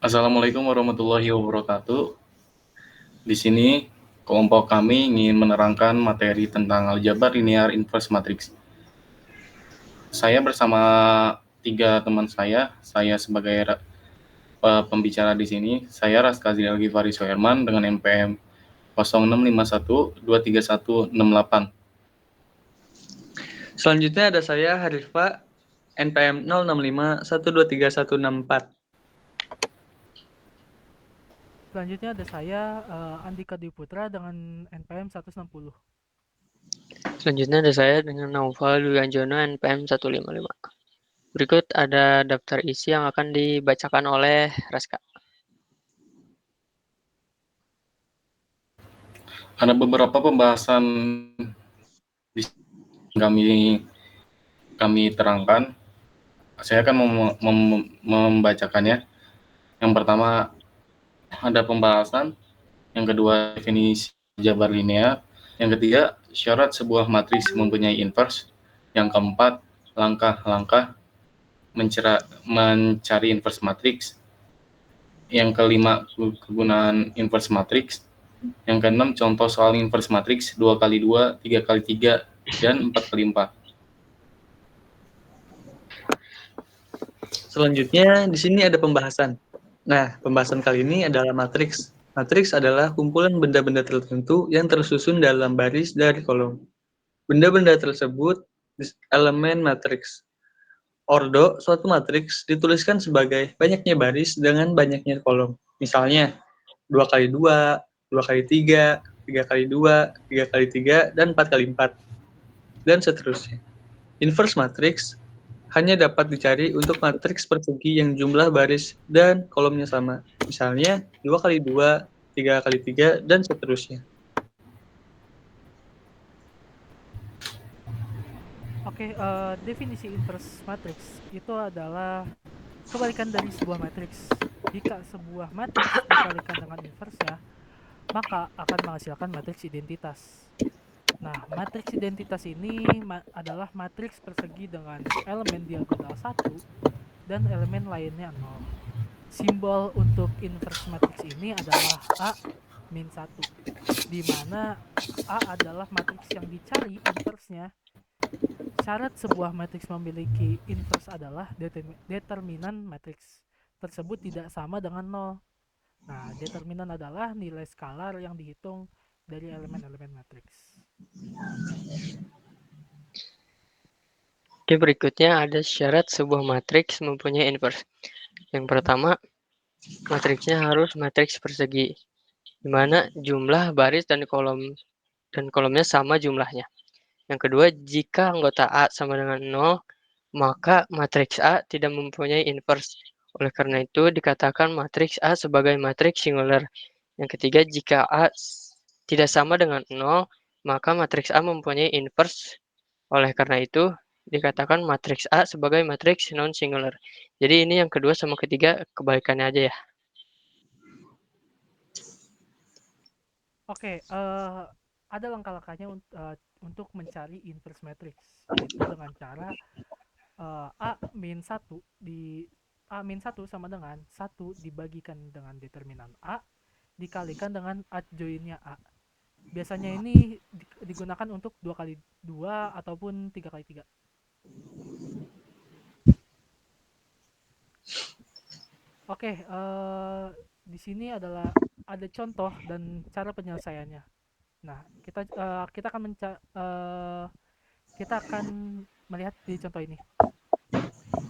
Assalamualaikum warahmatullahi wabarakatuh. Di sini kelompok kami ingin menerangkan materi tentang aljabar linear inverse matrix. Saya bersama 3 teman saya sebagai pembicara di sini. Saya Raska Zilal Givari Soherman dengan NPM 0651231168. Selanjutnya ada saya Harifa NPM 0651231164. Selanjutnya ada saya Andika Dwi Putra dengan NPM 160. Selanjutnya ada saya dengan Naufal Dwi Anjono NPM 155. Berikut ada daftar isi yang akan dibacakan oleh Raska. Ada beberapa pembahasan di kami terangkan. Saya akan membacakannya. Yang pertama ada pembahasan, yang kedua definisi aljabar linear, yang ketiga syarat sebuah matriks mempunyai inverse, yang keempat langkah-langkah mencari inverse matriks, yang kelima kegunaan inverse matriks, yang keenam contoh soal inverse matriks 2x2, 3x3, dan 4x4. Selanjutnya di sini ada pembahasan. Nah, pembahasan kali ini adalah matriks. Matriks adalah kumpulan benda-benda tertentu yang tersusun dalam baris dari kolom. Benda-benda tersebut elemen matriks. Ordo suatu matriks dituliskan sebagai banyaknya baris dengan banyaknya kolom. Misalnya 2x2, 2x3, 3x2, 3x3, dan 4x4, dan seterusnya. Inverse matrix hanya dapat dicari untuk matriks persegi yang jumlah baris dan kolomnya sama. Misalnya 2x2, 3x3, dan seterusnya. Oke, definisi inverse matrix itu adalah kebalikan dari sebuah matriks. Jika sebuah matriks dikalikan dengan inverse-nya, maka akan menghasilkan matriks identitas. Nah, matriks identitas ini adalah matriks persegi dengan elemen diagonal 1 dan elemen lainnya 0. Simbol untuk inverse matriks ini adalah A min 1, di mana A adalah matriks yang dicari inverse-nya. Syarat sebuah matriks memiliki inverse adalah determinan matriks tersebut tidak sama dengan 0. Nah, determinan adalah nilai skalar yang dihitung dari elemen-elemen matriks. Oke, berikutnya ada syarat sebuah matriks mempunyai inverse. Yang pertama, matriksnya harus matriks persegi, di mana jumlah baris dan kolomnya sama jumlahnya. Yang kedua, jika anggota A sama dengan 0, maka matriks A tidak mempunyai inverse. Oleh karena itu, dikatakan matriks A sebagai matriks singular. Yang ketiga, jika A tidak sama dengan 0, maka matriks A mempunyai inverse. Oleh karena itu, dikatakan matriks A sebagai matriks non-singular. Jadi ini yang kedua sama ketiga kebalikannya aja ya. Oke, ada langkah-langkahnya untuk mencari inverse matrix, yaitu dengan cara A-1 sama dengan 1 dibagikan dengan determinan A dikalikan dengan adjoinnya A. Biasanya ini digunakan untuk 2x2 ataupun 3x3. Oke, di sini adalah ada contoh dan cara penyelesaiannya. Nah, kita akan melihat di contoh ini.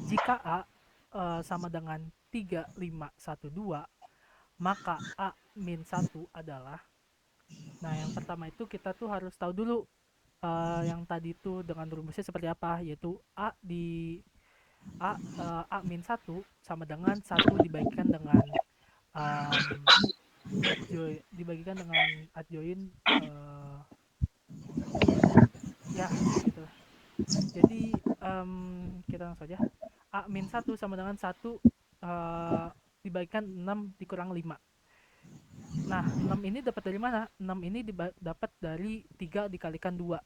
Jika A sama dengan 3512, maka A min 1 adalah, nah yang pertama itu kita tuh harus tahu dulu yang tadi itu dengan rumusnya seperti apa, yaitu A min 1 sama dengan 1 dibagikan dengan adjoin ya gitu. Jadi kita langsung saja. A min 1 sama dengan 1 dibagikan 6 dikurang 5. Nah, 6 ini dapat dari mana? 6 ini dapat dari 3 dikalikan 2.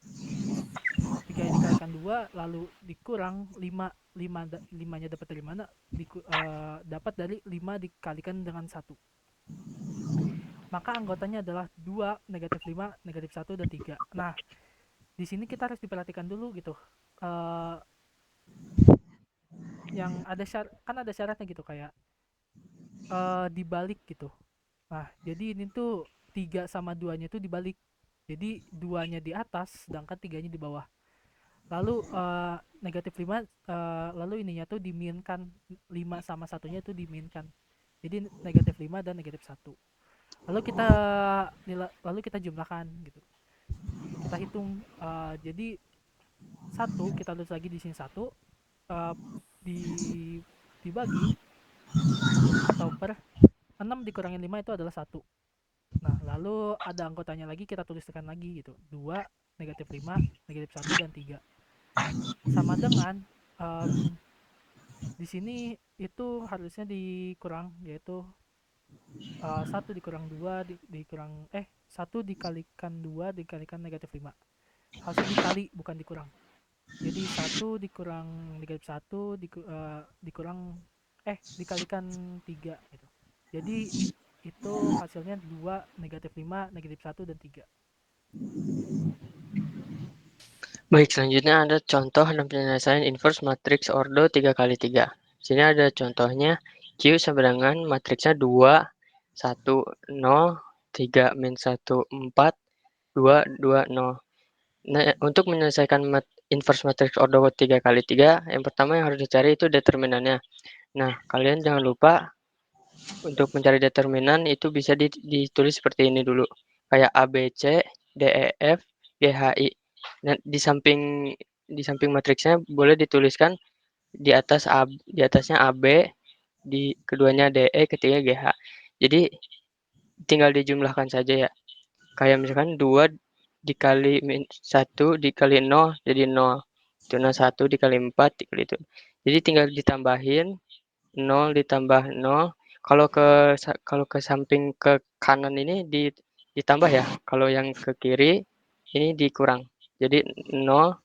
3 3 dikalikan 2 lalu dikurang 5, 5-nya dapat dari mana? Dapat dari 5 dikalikan dengan 1. Maka anggotanya adalah 2, negatif 5, negatif 1, dan 3. Nah, di sini kita harus diperhatikan dulu gitu. Yang kan ada syaratnya gitu, kayak dibalik gitu. Nah, jadi ini tuh 3 sama 2-nya itu dibalik. Jadi 2-nya di atas sedangkan 3-nya di bawah. Lalu negatif 5, lalu ininya tuh diminkan, 5 sama 1-nya itu diminkan. Jadi negatif 5 dan negatif 1. Lalu kita jumlahkan gitu. Kita hitung, jadi 1 kita tulis lagi di sini 1, di dibagi atau per 6 dikurangin 5 itu adalah 1. Nah, lalu ada anggotanya lagi, kita tuliskan lagi gitu. 2, negatif 5, negatif 1, dan 3. Sama dengan di sini itu harusnya dikurang, yaitu 1 dikurang 2 dikurang 1 dikalikan 2 dikalikan negatif 5. Harusnya dikali bukan dikurang. Jadi 1 dikurang negatif 1 dikurang dikalikan 3 gitu. Jadi itu hasilnya 2, negatif 5, negatif 1, dan 3. Baik, selanjutnya ada contoh dan penyelesaian inverse matriks ordo 3x3. Sini ada contohnya, Q sama dengan matriksnya 2, 1, 0, 3, min 1, 4, 2, 2, 0. Nah, untuk menyelesaikan inverse matriks ordo 3x3, yang pertama yang harus dicari itu determinannya. Nah, kalian jangan lupa untuk mencari determinan itu bisa ditulis seperti ini dulu. Kayak ABC, DEF, GHI. Nah, di samping matriksnya boleh dituliskan di atasnya AB, di keduanya DE, ketiga GH. Jadi tinggal dijumlahkan saja ya. Kayak misalkan 2 dikali 1 dikali 0 jadi 0. Itu 1 dikali 4 dikali itu. Jadi tinggal ditambahin 0 ditambah 0. Kalau ke samping ke kanan ini ditambah ya. Kalau yang ke kiri ini dikurang. Jadi 0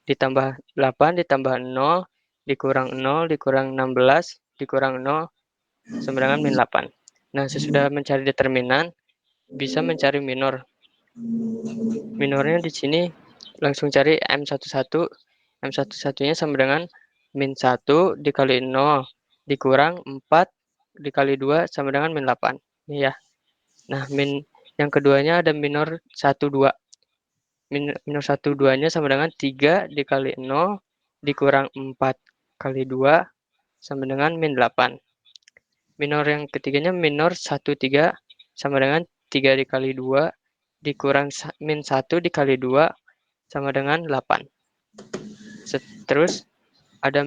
ditambah 8 ditambah 0 dikurang 0 dikurang 16 dikurang 0 sama dengan min 8. Nah, sesudah mencari determinan bisa mencari minor. Minornya di sini langsung cari M11. M11-nya sama dengan min 1 dikali 0 dikurang 4 dikali 2 sama dengan min 8. Ini ya. Nah, yang keduanya ada minor 12. Minor 12-nya sama dengan 3 dikali 0 dikurang 4 kali 2 sama dengan min 8. Minor yang ketiganya minor 13 sama dengan 3 dikali 2 dikurang min 1 dikali 2 sama dengan 8. Terus ada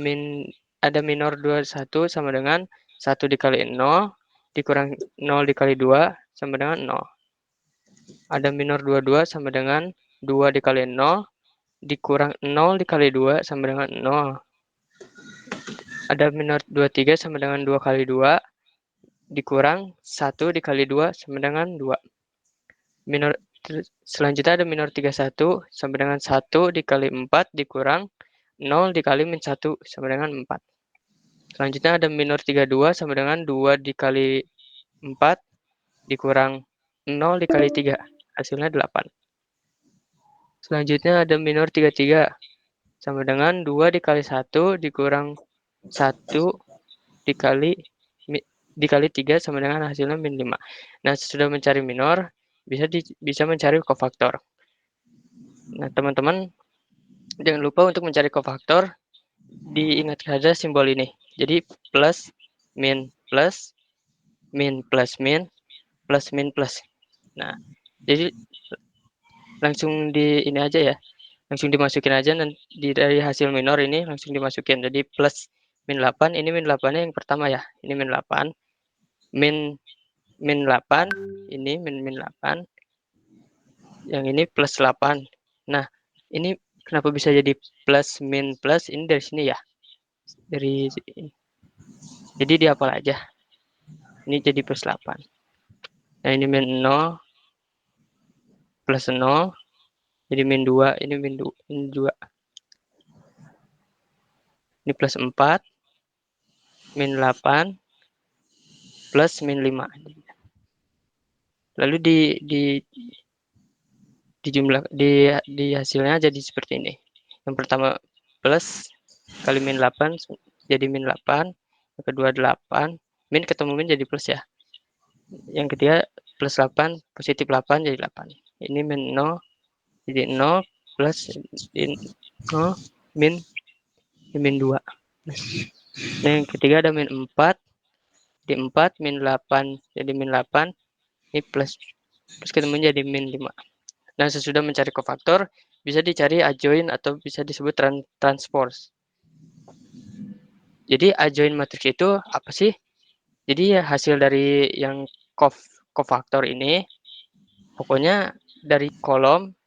minor 21 sama dengan 1 dikali 0 dikurang 0 dikali 2 sama dengan 0. Ada minor 22 sama dengan 2 dikali 0 dikurang 0 dikali 2 sama dengan 0. Ada minor 23 sama dengan 2 kali 2 dikurang 1 dikali 2 sama dengan 2. Selanjutnya ada minor 31 sama dengan 1 dikali 4 dikurang 0 dikali min 1 sama dengan 4. Selanjutnya ada minor 32 sama dengan 2 dikali 4 dikurang 0 dikali 3. Hasilnya 8. Selanjutnya ada minor 33 sama dengan 2 dikali 1 dikurang 1 dikali 3 sama dengan hasilnya min 5. Nah, sesudah mencari minor, bisa mencari kofaktor. Nah, teman-teman, jangan lupa untuk mencari kofaktor, diingat saja simbol ini. Jadi, plus, min, plus, min, plus, min, plus, min, plus. Nah, jadi langsung ini aja ya. Langsung dimasukin aja nanti dari hasil minor ini langsung dimasukin. Jadi plus min 8, ini min 8-nya yang pertama ya. Ini min 8. Min 8, ini min 8. Yang ini plus 8. Nah, ini kenapa bisa jadi plus min plus? Ini dari sini ya. Dari sini. Jadi dihafal aja. Ini jadi plus 8. Nah, ini min 0 plus 0. Jadi min 2, ini min 2. Ini plus 4, min 8, plus min 5. Lalu di jumlah di hasilnya jadi seperti ini. Yang pertama plus kali min 8 jadi min 8, yang kedua 8, min ketemu min jadi plus ya. Yang ketiga plus 8, positif 8 jadi 8. Ini min 0 jadi 0 plus 0 min 2. Nah, yang ketiga ada min 4, di 4 min 8 jadi min 8, ini plus ketemu jadi min 5. Nah, sesudah mencari kofaktor, bisa dicari adjoint atau bisa disebut transpose. Jadi adjoint matriks itu apa sih? Jadi ya hasil dari yang kofaktor ini, pokoknya dari kolom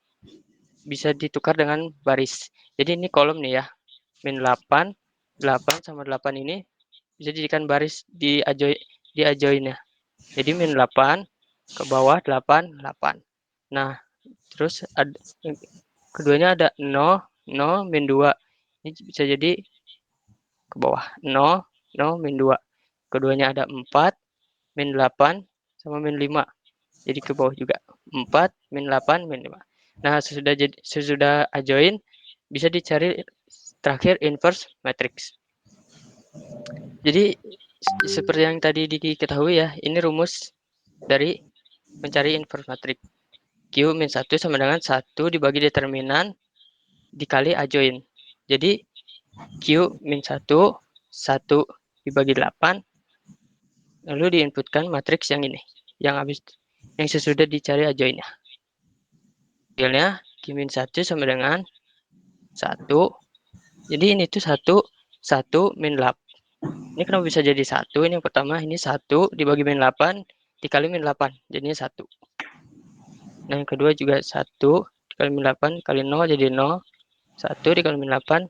bisa ditukar dengan baris. Jadi ini kolom nih ya, min 8, 8 sama 8 ini bisa dijadikan baris di adjointnya. Jadi min 8 ke bawah 8, 8. Nah, terus keduanya ada 0, 0, min 2. Ini bisa jadi ke bawah 0, 0, min 2. Keduanya ada 4, min 8, sama min 5. Jadi ke bawah juga 4, min 8, min 5. Nah, sesudah adjoint bisa dicari terakhir inverse matrix. Jadi seperti yang tadi diketahui ya, ini rumus dari mencari inverse matrix. Q min 1 sama dengan 1 dibagi determinan dikali adjoint. Jadi Q min 1, 1 dibagi 8, lalu diinputkan matriks yang ini, yang sesudah dicari adjointnya. Hasilnya Q min 1 sama dengan 1. Jadi ini tuh 1 min 8. Ini kenapa bisa jadi 1? Ini yang pertama, ini 1 dibagi min 8 dikali min 8, jadinya 1. Nah, yang kedua juga 1 dikali min 8 kali 0 jadi 0. 1 dikali min 8,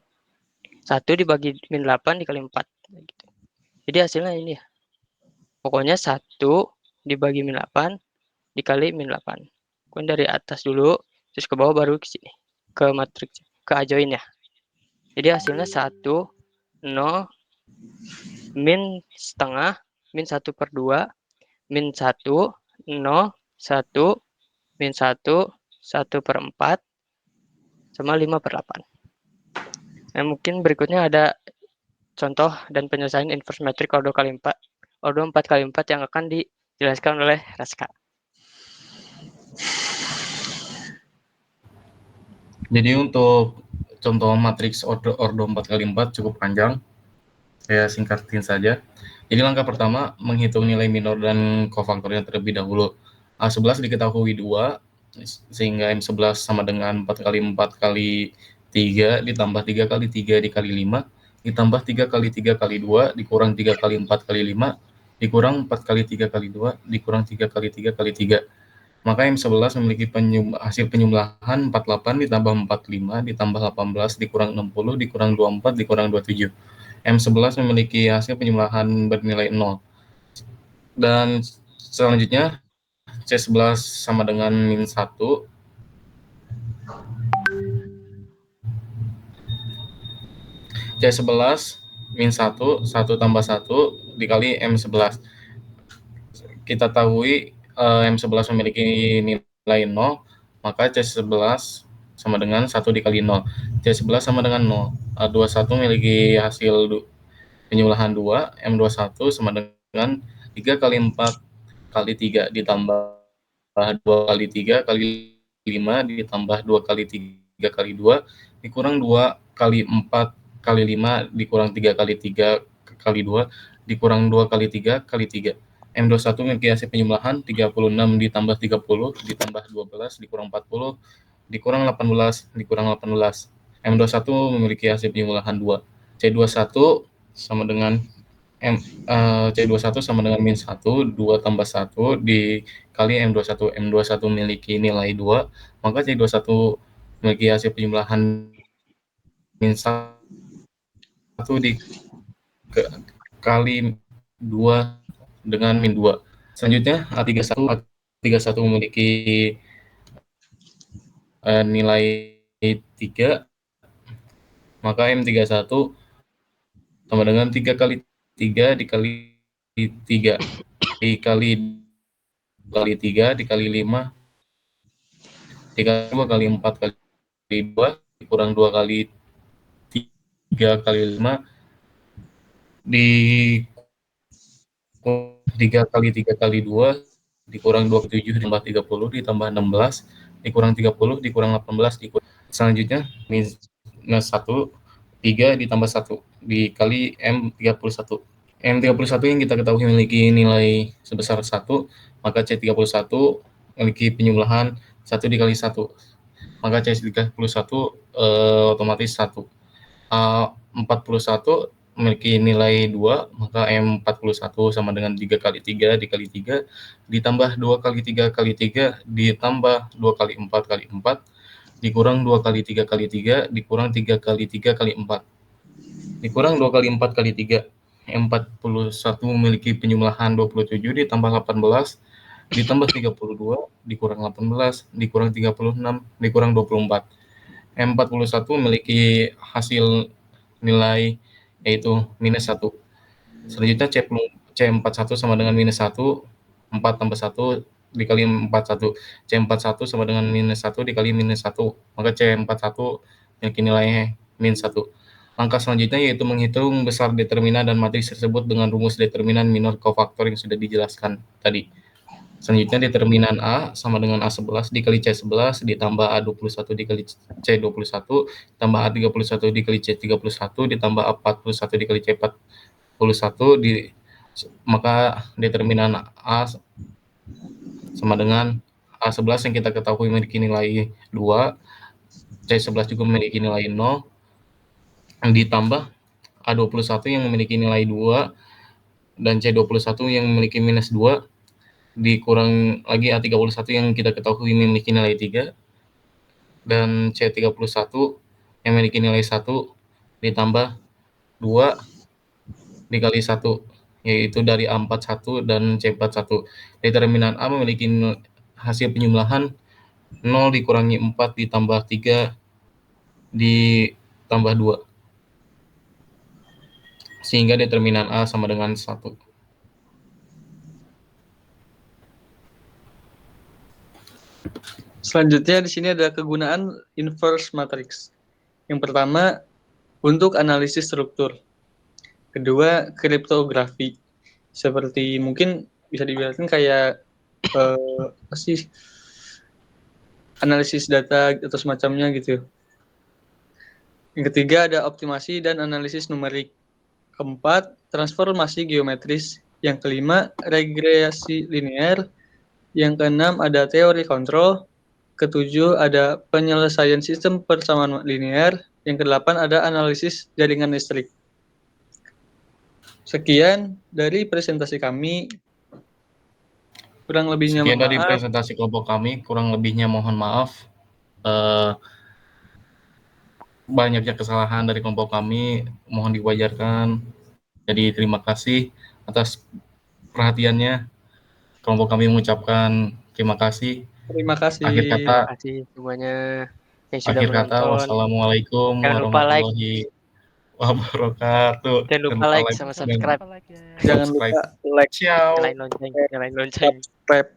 1 dibagi min 8 dikali 4. Gitu. Jadi hasilnya ini ya. Pokoknya 1 dibagi min 8 dikali min 8. Kemudian dari atas dulu, terus ke bawah baru ke sini. Ke matriks, ke adjoint ya. Jadi hasilnya 1, 0, min setengah, min 1/2, min 1, 0, 1, min 1, 1/4, sama 5/8. Nah, mungkin berikutnya ada contoh dan penyelesaian inverse matrix ordo 4x4 yang akan dijelaskan oleh Raska. Jadi untuk contoh matriks ordo 4x4 cukup panjang. Saya singkatin saja. Jadi langkah pertama, menghitung nilai minor dan kofaktornya terlebih dahulu. A11 diketahui 2, sehingga M11 sama dengan 4 kali 4 kali 3 ditambah 3 kali 3 dikali 5, ditambah 3 kali 3 kali 2, dikurang 3 kali 4 kali 5, dikurang 4 kali 3 kali 2, dikurang 3 kali 3 kali 3. Maka M11 memiliki hasil penyumlahan 48 ditambah 45 ditambah 18 dikurang 60 dikurang 24 dikurang 27. M11 memiliki hasil penyumlahan bernilai 0. Dan selanjutnya C11 sama dengan min 1. C11 min 1, 1 tambah 1 dikali M11. Kita tahu M11 memiliki nilai 0, maka C11 sama dengan 1 dikali 0. C11 sama dengan 0. 21 memiliki hasil penyumlahan 2, M21 sama dengan 3 kali 4 kali 3 ditambah 2 kali 3 kali 5 ditambah 2 kali 3 kali 2 dikurang 2 kali 4 kali 5 dikurang 3 kali 3 kali 2 dikurang 2 kali 3 kali 3. M21 memiliki hasil penyumlahan 36 ditambah 30 ditambah 12 dikurang 40 dikurang 18 dikurang 18. M21 memiliki hasil penyumlahan 2. C21 sama dengan C21 sama dengan min 1, 2 tambah 1 dikali M21. M21 memiliki nilai 2, maka C21 memiliki hasil penyumlahan min 1 dikali 2 dengan min 2. Selanjutnya A31 memiliki nilai 3, maka M31 sama dengan 3 kali 3 dikali 3 dikali 3 dikali 5 dikali 2 kali 4 kali 2 dikurang 2 kali 3 kali 5 di 3 kali 3 kali 2 dikurang 27 ditambah 30 ditambah 16 dikurang 30 dikurang 18 selanjutnya minus 1 3 ditambah 1 dikali M31 M31 yang kita ketahui memiliki nilai sebesar 1, maka C31 memiliki penjumlahan 1 dikali 1, maka C31 otomatis 1. 41 memiliki nilai 2, maka M41 sama dengan 3 kali 3 dikali 3 ditambah 2 kali 3 kali 3 ditambah 2 kali 4 kali 4 dikurang 2 kali 3 kali 3 dikurang 3 kali 3 kali 4 dikurang 2 kali 4 kali 3. M41 memiliki penjumlahan 27 ditambah 18 ditambah 32 dikurang 18 dikurang 36 dikurang 24. M41 memiliki hasil nilai yaitu minus 1. Selanjutnya C41 sama dengan minus 1, 4 tambah 1 dikali 41. C41 sama dengan minus 1 dikali minus 1, maka C41 memiliki nilai minus 1. Langkah selanjutnya yaitu menghitung besar determinan dan matriks tersebut dengan rumus determinan minor kofaktor yang sudah dijelaskan tadi. Selanjutnya determinan A sama dengan A11 dikali C11 ditambah A21 dikali C21 tambah A31 dikali C31 ditambah A41 dikali C41 maka determinan A sama dengan A11 yang kita ketahui memiliki nilai 2, C11 juga memiliki nilai 0 ditambah A21 yang memiliki nilai 2 dan C21 yang memiliki minus 2 dikurang lagi A31 yang kita ketahui memiliki nilai 3 dan C31 yang memiliki nilai 1 ditambah 2 dikali 1 yaitu dari A41 dan C41. Determinan A memiliki hasil penjumlahan 0 dikurangi 4 ditambah 3 ditambah 2 sehingga determinan A sama dengan 1. Selanjutnya di sini ada kegunaan inverse matrix. Yang pertama, untuk analisis struktur. Kedua, kriptografi. Seperti mungkin bisa dibilang kayak apa sih, analisis data atau semacamnya gitu. Yang ketiga ada optimasi dan analisis numerik. Keempat, transformasi geometris. Yang kelima, regresi linear. Yang keenam ada teori kontrol. Ketujuh ada penyelesaian sistem persamaan linear. Yang kedelapan ada analisis jaringan listrik. Sekian dari presentasi kami. Kurang lebihnya Sekian dari maaf. presentasi kelompok kami, kurang lebihnya mohon maaf. Banyaknya kesalahan dari kelompok kami, mohon diwajarkan. Jadi terima kasih atas perhatiannya. Kelompok kami mengucapkan terima kasih. Terima kasih. Akhir kata, Terima kasih semuanya yang sudah menonton. wassalamualaikum Jangan lupa like. warahmatullahi wabarakatuh. Jangan lupa like sama subscribe. Like ya. Jangan lupa like, Ciao. Nyalain lonceng. subscribe.